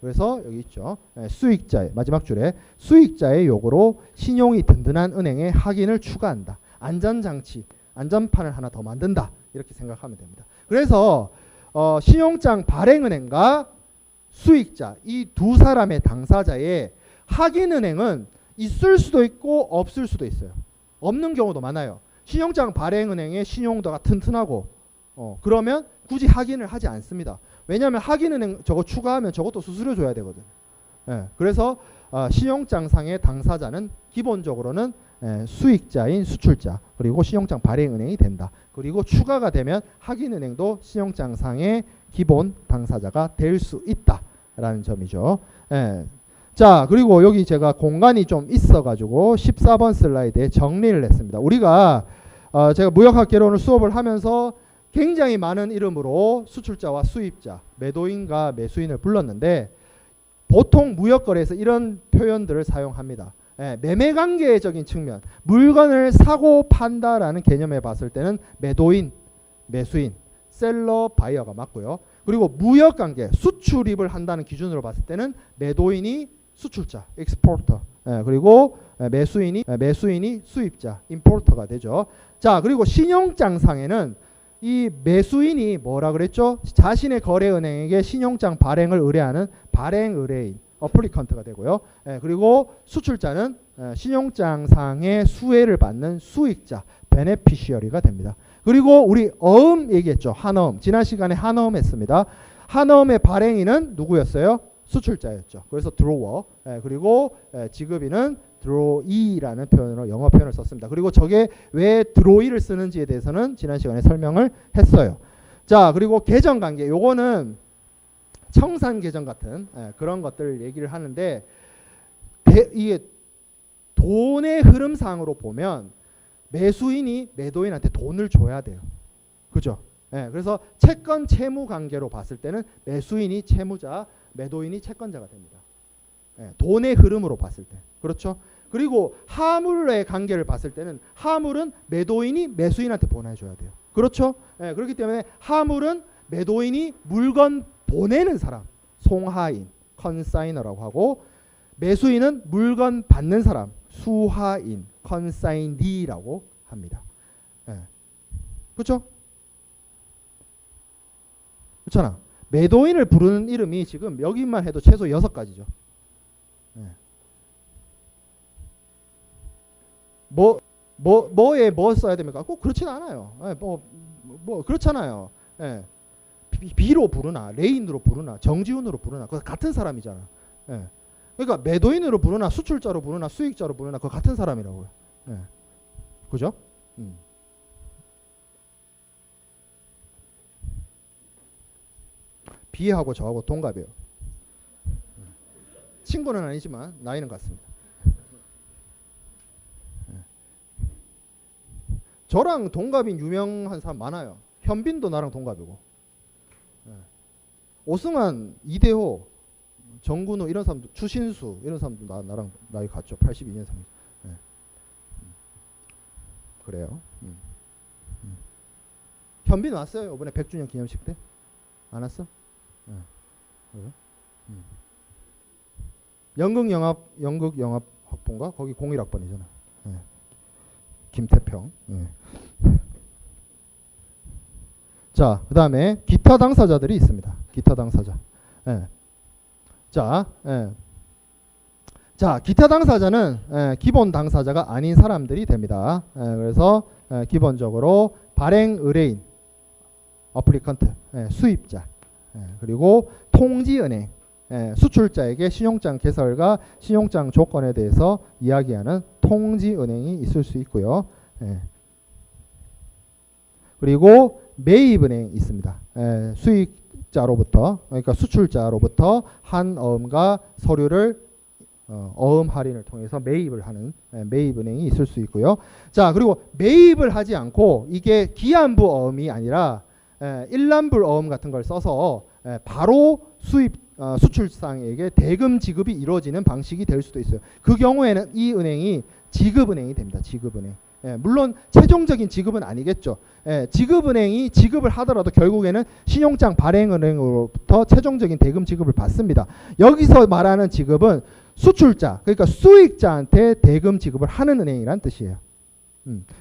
그래서 여기 있죠. 수익자의 마지막 줄에 수익자의 요구로 신용이 든든한 은행의 확인을 추가한다. 안전장치, 안전판을 하나 더 만든다. 이렇게 생각하면 됩니다. 그래서 신용장 발행은행과 수익자 이 두 사람의 당사자의 확인은행은 있을 수도 있고 없을 수도 있어요. 없는 경우도 많아요. 신용장 발행은행의 신용도가 튼튼하고 그러면 굳이 확인을 하지 않습니다. 왜냐하면 확인은행 저거 추가하면 저것도 수수료 줘야 되거든요. 그래서 신용장상의 당사자는 기본적으로는 수익자인 수출자 그리고 신용장 발행은행이 된다. 그리고 추가가 되면 확인은행도 신용장상의 기본 당사자가 될 수 있다라는 점이죠. 자, 그리고 여기 제가 공간이 좀 있어가지고 14번 슬라이드에 정리를 했습니다. 우리가 제가 무역학개론을 수업을 하면서 굉장히 많은 이름으로 수출자와 수입자, 매도인과 매수인을 불렀는데 보통 무역거래에서 이런 표현들을 사용합니다. 매매관계적인 측면, 물건을 사고 판다라는 개념에 봤을 때는 매도인, 매수인, 셀러, 바이어가 맞고요. 그리고 무역관계, 수출입을 한다는 기준으로 봤을 때는 매도인이 수출자, exporter, 그리고 매수인이 수입자, importer가 되죠. 자, 그리고 신용장상에는 이 매수인이 뭐라 그랬죠? 자신의 거래은행에게 신용장 발행을 의뢰하는 발행 의뢰인, applicant가 되고요. 그리고 수출자는 신용장상의 수혜를 받는 수익자, beneficiary가 됩니다. 그리고 우리 어음 얘기했죠. 한어음. 지난 시간에 한어음 했습니다. 한어음의 발행인은 누구였어요? 수출자였죠. 그래서 drawer. 그리고 지급인은 draw이라는 표현으로 영어 표현을 썼습니다. 그리고 저게 왜 draw이를 쓰는지에 대해서는 지난 시간에 설명을 했어요. 자, 그리고 계정관계. 요거는 청산 계정 같은 그런 것들 얘기를 하는데 이게 돈의 흐름상으로 보면 매수인이 매도인한테 돈을 줘야 돼요. 그죠? 그래서 채권 채무 관계로 봤을 때는 매수인이 채무자, 매도인이 채권자가 됩니다. 돈의 흐름으로 봤을 때. 그렇죠? 그리고 화물의 관계를 봤을 때는 화물은 매도인이 매수인한테 보내줘야 돼요. 그렇죠? 그렇기 때문에 화물은 매도인이 물건 보내는 사람, 송하인, 컨사이너라고 하고, 매수인은 물건 받는 사람, 수하인, 컨사이니라고 합니다. 그렇죠? 그렇잖아. 매도인을 부르는 이름이 지금 여기만 해도 최소 6가지죠. 뭐에 뭐 써야 됩니까? 꼭 그렇진 않아요. 뭐 그렇잖아요. B로 부르나, 레인으로 부르나, 정지훈으로 부르나, 그거 같은 사람이잖아. 그러니까 매도인으로 부르나, 수출자로 부르나, 수익자로 부르나, 그거 같은 사람이라고요. 그죠? B하고 저하고 동갑이에요. 친구는 아니지만 나이는 같습니다. 저랑 동갑인 유명한 사람 많아요. 현빈도 나랑 동갑이고, 오승환, 이대호, 정근우 이런 사람도, 추신수 이런 사람도 나랑 나이 같죠. 82년생. 그래요. 현빈 왔어요? 이번에 100주년 기념식 때? 안 왔어? 그래요? 연극영합학부인가? 거기 01학번이잖아. 김태평. 자, 그 다음에 기타 당사자들이 있습니다. 기타 당사자. 자, 기타 당사자는 기본 당사자가 아닌 사람들이 됩니다. 그래서 기본적으로 발행 의뢰인, 어플리컨트, 수입자, 그리고 통지은행, 수출자에게 신용장 개설과 신용장 조건에 대해서 이야기하는 통지은행이 있을 수 있고요. 그리고 매입은행이 있습니다. 수익자로부터, 그러니까 수출자로부터 한 어음과 서류를 어음 할인을 통해서 매입을 하는 매입은행이 있을 수 있고요. 자, 그리고 매입을 하지 않고 이게 기한부 어음이 아니라 일람불 어음 같은 걸 써서 바로 수출상에게 대금 지급이 이루어지는 방식이 될 수도 있어요. 그 경우에는 이 은행이 지급은행이 됩니다. 지급은행. 물론 최종적인 지급은 아니겠죠. 지급은행이 지급을 하더라도 결국에는 신용장 발행은행으로부터 최종적인 대금 지급을 받습니다. 여기서 말하는 지급은 수출자, 그러니까 수익자한테 대금 지급을 하는 은행이란 뜻이에요.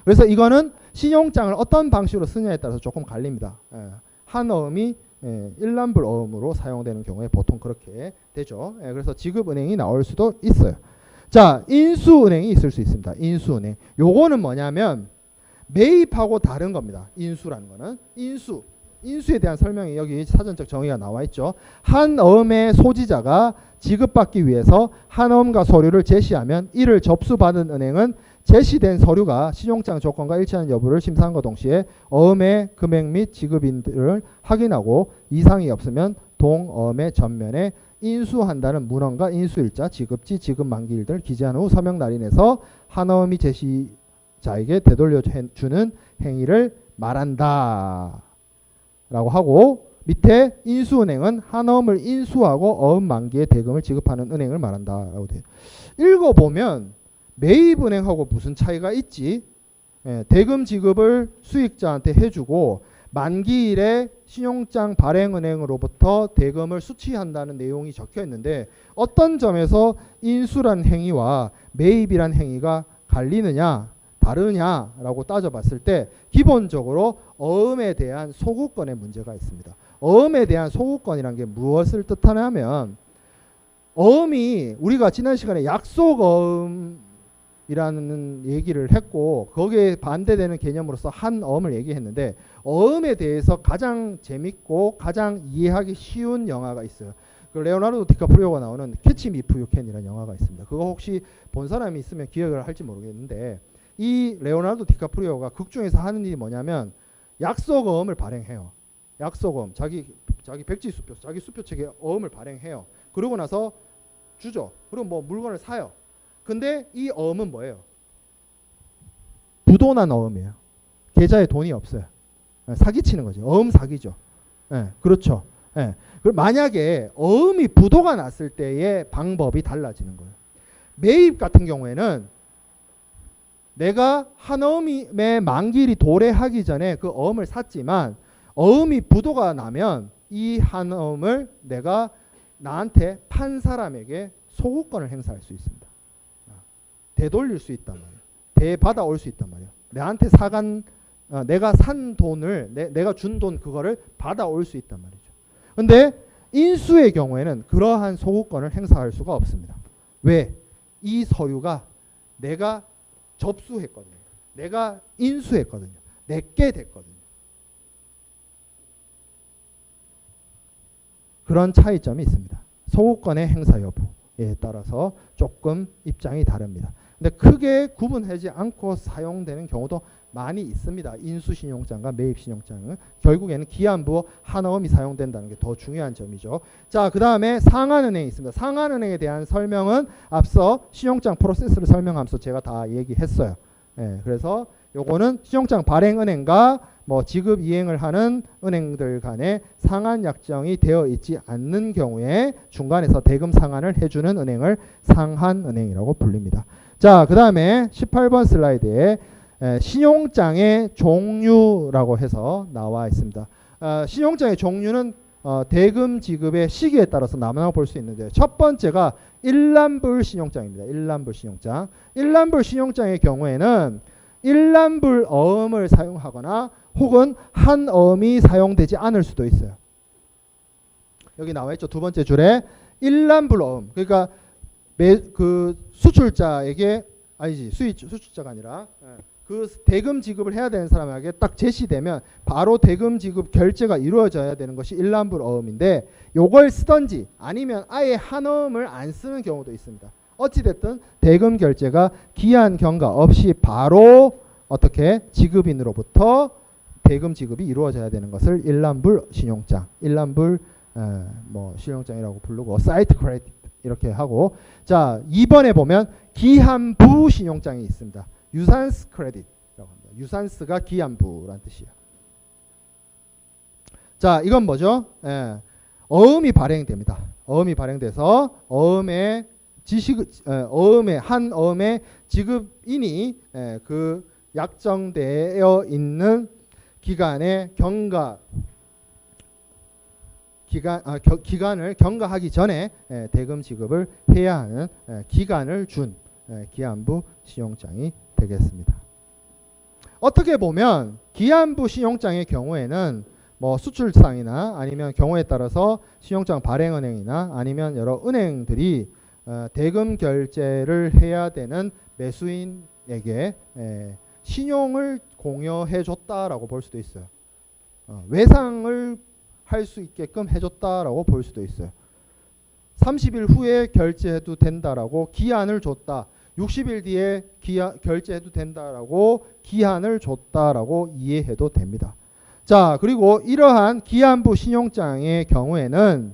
그래서 이거는 신용장을 어떤 방식으로 쓰냐에 따라서 조금 갈립니다. 한 어음이 일람불 어음으로 사용되는 경우에 보통 그렇게 되죠. 그래서 지급은행이 나올 수도 있어요. 자, 인수은행이 있을 수 있습니다. 인수은행. 요거는 뭐냐면 매입하고 다른 겁니다. 인수라는 거는. 인수에 대한 설명이 여기 사전적 정의가 나와 있죠. 한 어음의 소지자가 지급받기 위해서 한 어음과 서류를 제시하면 이를 접수받은 은행은 제시된 서류가 신용장 조건과 일치하는 여부를 심사함과 동시에 어음의 금액 및 지급인들을 확인하고 이상이 없으면 동어음의 전면에 인수한다는 문헌과 인수일자, 지급지, 지급 만기일들을 기재한 후 서명 날인해서 한 어음이 제시자에게 되돌려주는 행위를 말한다 라고 하고, 밑에 인수은행은 한 어음을 인수하고 어음 만기에 대금을 지급하는 은행을 말한다 라고 돼요. 읽어보면 매입은행하고 무슨 차이가 있지? 대금 지급을 수익자한테 해주고 만기일에 신용장 발행은행으로부터 대금을 수취한다는 내용이 적혀 있는데 어떤 점에서 인수란 행위와 매입이란 행위가 갈리느냐 다르냐라고 따져봤을 때 기본적으로 어음에 대한 소구권의 문제가 있습니다. 어음에 대한 소구권이란 게 무엇을 뜻하냐면 어음이 우리가 지난 시간에 약속어음이라는 얘기를 했고 거기에 반대되는 개념으로서 한어음을 얘기했는데 어음에 대해서 가장 재밌고 가장 이해하기 쉬운 영화가 있어요. 그 레오나르도 디카프리오가 나오는 캐치 미 이프 유 캔이라는 영화가 있습니다. 그거 혹시 본 사람이 있으면 기억을 할지 모르겠는데 이 레오나르도 디카프리오가 극 중에서 하는 일이 뭐냐면 약속어음을 발행해요. 약속어음 자기 백지수표 자기 수표책에 어음을 발행해요. 그러고 나서 주죠. 그리고 뭐 물건을 사요. 근데 이 어음은 뭐예요? 부도난 어음이에요. 계좌에 돈이 없어요. 사기치는 거죠. 어음 사기죠. 네, 그렇죠. 네. 만약에 어음이 부도가 났을 때의 방법이 달라지는 거예요. 매입 같은 경우에는 내가 한 어음의 만기일이 도래하기 전에 그 어음을 샀지만 어음이 부도가 나면 이 한 어음을 내가 나한테 판 사람에게 소구권을 행사할 수 있습니다. 되돌릴 수 있단 말이에요. 되받아 올 수 있단 말이에요. 나한테 내가 산 돈을 내가 준 돈 그거를 받아올 수 있단 말이죠. 근데 인수의 경우에는 그러한 소구권을 행사할 수가 없습니다. 왜? 이 서류가 내가 접수했거든요. 내가 인수했거든요. 내게 됐거든요. 그런 차이점이 있습니다. 소구권의 행사 여부에 따라서 조금 입장이 다릅니다. 근데 크게 구분하지 않고 사용되는 경우도 많이 있습니다. 인수신용장과 매입신용장은 결국에는 기한부 한어음이 사용된다는 게 더 중요한 점이죠. 자, 그 다음에 상한은행이 있습니다. 상한은행에 대한 설명은 앞서 신용장 프로세스를 설명하면서 제가 다 얘기했어요. 그래서 요거는 신용장 발행은행과 뭐 지급 이행을 하는 은행들 간에 상한 약정이 되어 있지 않는 경우에 중간에서 대금 상환을 해주는 은행을 상한은행이라고 불립니다. 자, 그 다음에 18번 슬라이드에 신용장의 종류라고 해서 나와 있습니다. 신용장의 종류는 대금 지급의 시기에 따라서 나눠 볼 수 있는데 첫 번째가 일란불 신용장입니다. 일란불 신용장. 일란불 신용장의 경우에는 일란불 어음을 사용하거나 혹은 한 어음이 사용되지 않을 수도 있어요. 여기 나와 있죠. 두 번째 줄에 일란불 어음. 그러니까 그 수출자에게 아니지 수출자가 아니라 그 대금 지급을 해야 되는 사람에게 딱 제시되면 바로 대금 지급 결제가 이루어져야 되는 것이 일란불 어음인데 요걸 쓰던지 아니면 아예 한 어음을 안 쓰는 경우도 있습니다. 어찌됐든 대금 결제가 기한 경과 없이 바로 어떻게 지급인으로부터 대금 지급이 이루어져야 되는 것을 일란불 신용장, 일란불 뭐 신용장이라고 부르고 사이트 크레딧 이렇게 하고 자 2번에 보면 기한부 신용장이 있습니다. 유산스 크레딧이라고 합니다. 유산스가 기한부란 뜻이에요. 자 이건 뭐죠? 어음이 발행됩니다. 어음이 발행돼서 어음의 한 어음의 지급인이 그 약정되어 있는 기간의 기간을 경과하기 전에 대금 지급을 해야 하는 기간을 준 기한부 신용장이 되겠습니다. 어떻게 보면 기한부 신용장의 경우에는 뭐 수출상이나 아니면 경우에 따라서 신용장 발행은행이나 아니면 여러 은행들이 대금 결제를 해야 되는 매수인에게 신용을 공여해 줬다라고 볼 수도 있어요. 외상을 할 수 있게끔 해줬다라고 볼 수도 있어요. 30일 후에 결제해도 된다라고 기한을 줬다. 60일 뒤에 결제해도 된다라고 기한을 줬다라고 이해해도 됩니다. 자, 그리고 이러한 기한부 신용장의 경우에는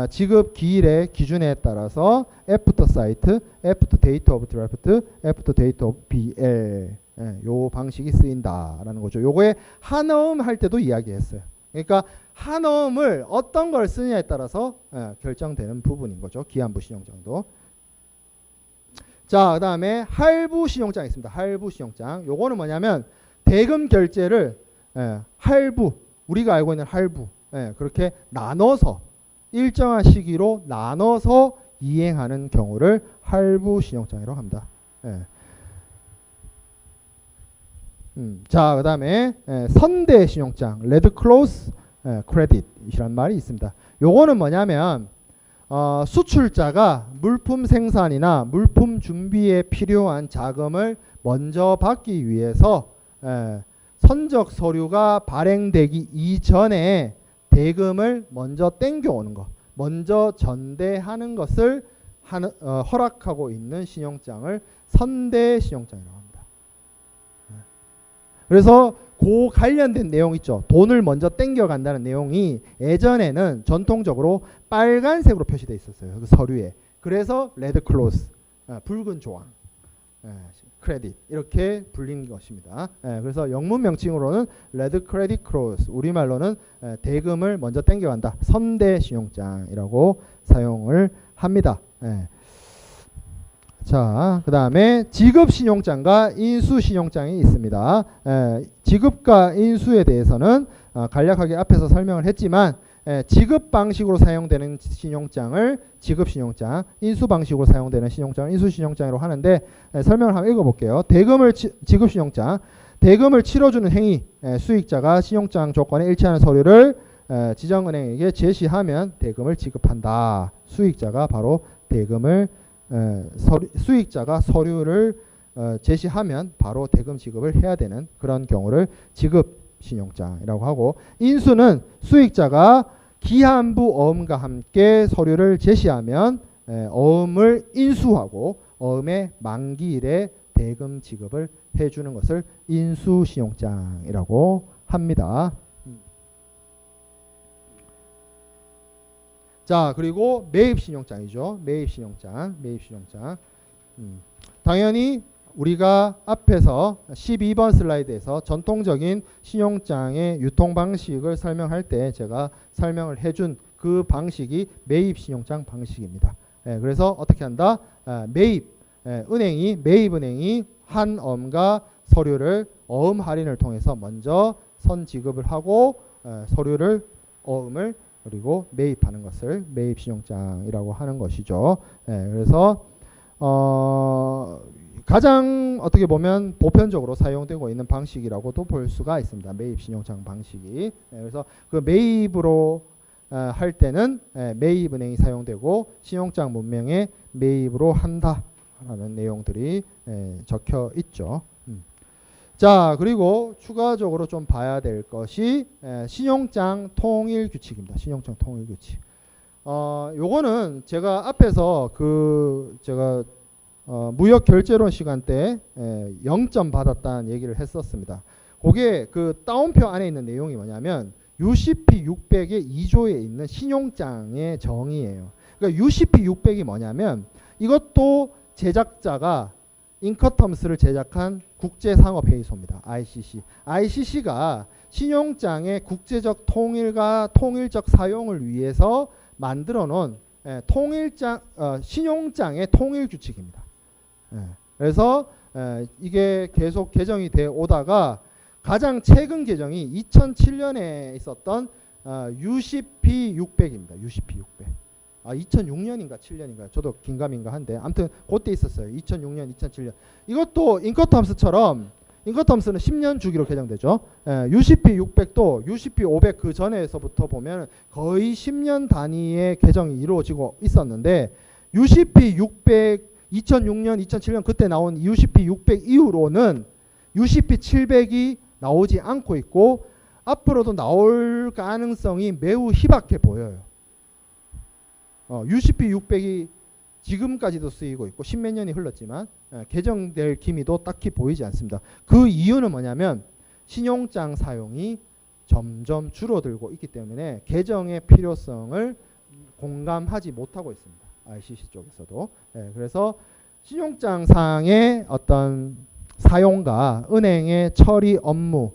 지급 기일의 기준에 따라서 after site, after date of draft, after date of BL 요 방식이 쓰인다라는 거죠. 요거에 한어음 할 때도 이야기했어요. 그러니까 한어음을 어떤 걸 쓰느냐에 따라서 결정되는 부분인 거죠. 기한부 신용장도. 자, 그 다음에 할부 신용장 있습니다. 할부 신용장. 요거는 뭐냐면 대금 결제를 할부, 우리가 알고 있는 할부, 그렇게 나눠서 일정한 시기로 나눠서 이행하는 경우를 할부 신용장이라고 합니다. 자, 그 다음에 선대 신용장, 레드 클로스 크레딧이라는 말이 있습니다. 요거는 뭐냐면 수출자가 물품 생산이나 물품 준비에 필요한 자금을 먼저 받기 위해서 선적 서류가 발행되기 이전에 대금을 먼저 땡겨오는 것, 먼저 전대하는 것을 허락하고 있는 신용장을 선대 신용장이라고 합니다. 그래서 그 관련된 내용 있죠. 돈을 먼저 땡겨간다는 내용이 예전에는 전통적으로 빨간색으로 표시되어 있었어요. 그 서류에. 그래서 레드 클로스, 붉은 조항, 크레딧 이렇게 불린 것입니다. 그래서 영문 명칭으로는 레드 크레딧 클로스, 우리말로는 대금을 먼저 땡겨간다. 선대 신용장이라고 사용을 합니다. 자, 그 다음에 지급신용장과 인수신용장이 있습니다. 지급과 인수에 대해서는 간략하게 앞에서 설명을 했지만 지급 방식으로 사용되는 신용장을 지급신용장, 인수 방식으로 사용되는 신용장을 인수신용장이라고 하는데 설명을 한번 읽어볼게요. 지급신용장, 대금을 치러주는 행위, 수익자가 신용장 조건에 일치하는 서류를 지정은행에게 제시하면 대금을 지급한다. 수익자가 바로 대금을 수익자가 서류를 제시하면 바로 대금 지급을 해야 되는 그런 경우를 지급신용장이라고 하고, 인수는 수익자가 기한부 어음과 함께 서류를 제시하면 어음을 인수하고 어음의 만기일에 대금 지급을 해주는 것을 인수신용장이라고 합니다. 자, 그리고 매입신용장이죠. 매입신용장. 당연히 우리가 앞에서 12번 슬라이드에서 전통적인 신용장의 유통 방식을 설명할 때 제가 설명을 해준 그 방식이 매입신용장 방식입니다. 그래서 어떻게 한다? 매입은행이 한 어음과 서류를 어음 할인을 통해서 먼저 선지급을 하고 서류를 어음을 그리고 매입하는 것을 매입신용장이라고 하는 것이죠. 그래서 가장 어떻게 보면 보편적으로 사용되고 있는 방식이라고도 볼 수가 있습니다. 매입신용장 방식이. 그래서 그 매입으로 할 때는 매입은행이 사용되고 신용장 문명에 매입으로 한다라는 내용들이 적혀 있죠. 자, 그리고 추가적으로 좀 봐야 될 것이 신용장 통일 규칙입니다. 신용장 통일 규칙. 요거는 제가 앞에서 제가 무역 결제론 시간 때 0점 받았다는 얘기를 했었습니다. 그게 그 다운표 안에 있는 내용이 뭐냐면 UCP 600의 2조에 있는 신용장의 정의예요. 그러니까 UCP 600이 뭐냐면 이것도 제작자가 인커텀스를 제작한 국제상업회의소입니다. ICC. ICC가 신용장의 국제적 통일과 통일적 사용을 위해서 만들어 놓은 신용장의 통일 규칙입니다. 그래서 이게 계속 개정이 되어 오다가 가장 최근 개정이 2007년에 있었던 UCP 600입니다. UCP 600. 2006년인가 7년인가 저도 긴가민가 한데 아무튼 그때 있었어요. 2006년, 2007년. 이것도 인커텀스처럼 인커텀스는 10년 주기로 개정되죠. UCP 600도 UCP 500 그 전에서부터 보면 거의 10년 단위의 개정이 이루어지고 있었는데 UCP 600 2006년, 2007년 그때 나온 UCP 600 이후로는 UCP 700이 나오지 않고 있고 앞으로도 나올 가능성이 매우 희박해 보여요. UCP 600이 지금까지도 쓰이고 있고 십몇 년이 흘렀지만 개정될 기미도 딱히 보이지 않습니다. 그 이유는 뭐냐면 신용장 사용이 점점 줄어들고 있기 때문에 개정의 필요성을 공감하지 못하고 있습니다. ICC 쪽에서도. 그래서 신용장상의 어떤 사용과 은행의 처리 업무,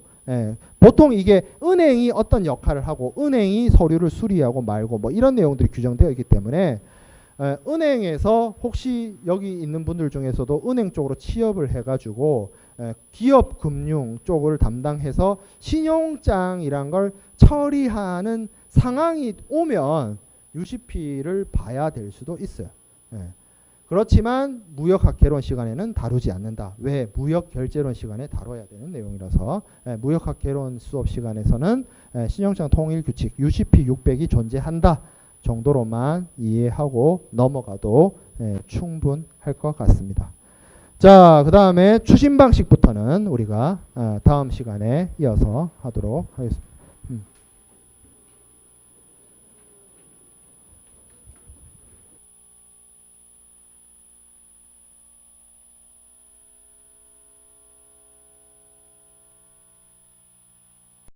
보통 이게 은행이 어떤 역할을 하고 은행이 서류를 수리하고 말고 뭐 이런 내용들이 규정되어 있기 때문에 은행에서 혹시 여기 있는 분들 중에서도 은행 쪽으로 취업을 해가지고 기업 금융 쪽을 담당해서 신용장이란 걸 처리하는 상황이 오면 UCP를 봐야 될 수도 있어요. 그렇지만 무역학개론 시간에는 다루지 않는다. 왜? 무역결제론 시간에 다뤄야 되는 내용이라서 무역학개론 수업 시간에서는 신용장 통일규칙 UCP 600이 존재한다 정도로만 이해하고 넘어가도 충분할 것 같습니다. 자, 그 다음에 추심 방식부터는 우리가 다음 시간에 이어서 하도록 하겠습니다.